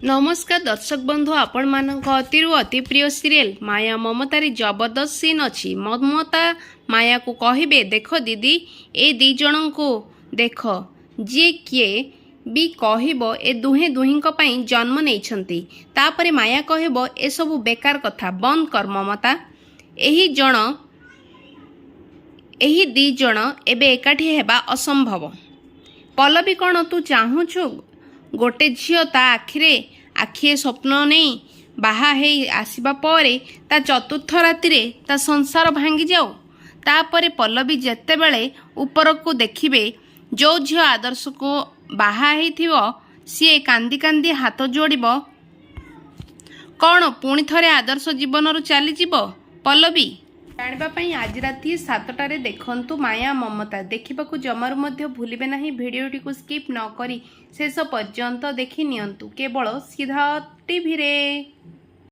नमस्कार दर्शक बंधु आपण मानक अतिरु अति प्रिय सीरियल माया ममतारी जबरदस्त सीन अच्छी। ममता माया को कहे देख दीदी ए दी जन को देख जी किए भी कहब ए दुहे दुहीं जन्म नहीं तापरे माया कहब ए सबू बेकार कथा बंद कर ममता एही दी जन एबे एकाठी हेबा असंभव। पल्लवी कौन तू चाहूचु गोटे झील ता आखिए स्वप्न नहीं बाहा आसवा पर ता चतुर्थ राति ता संसार भांगी जाऊ। तापरे पल्लवी जेते बेले ऊपर को देखिबे जो झील आदर्श को बाहा सी कांदी कांदी हाथ जोड़ब कौन पुणी थरे आदर्श जीवन रु चली पल्लवी जानापी आज राति 7टारे देखंतु माया ममता देखा जमारू मध्य भूलिबे नहीं। भिडियोटी को स्किप न करी शेष पर्यंत देखि नियंतु केवल सिद्धार्थ टीवी रे।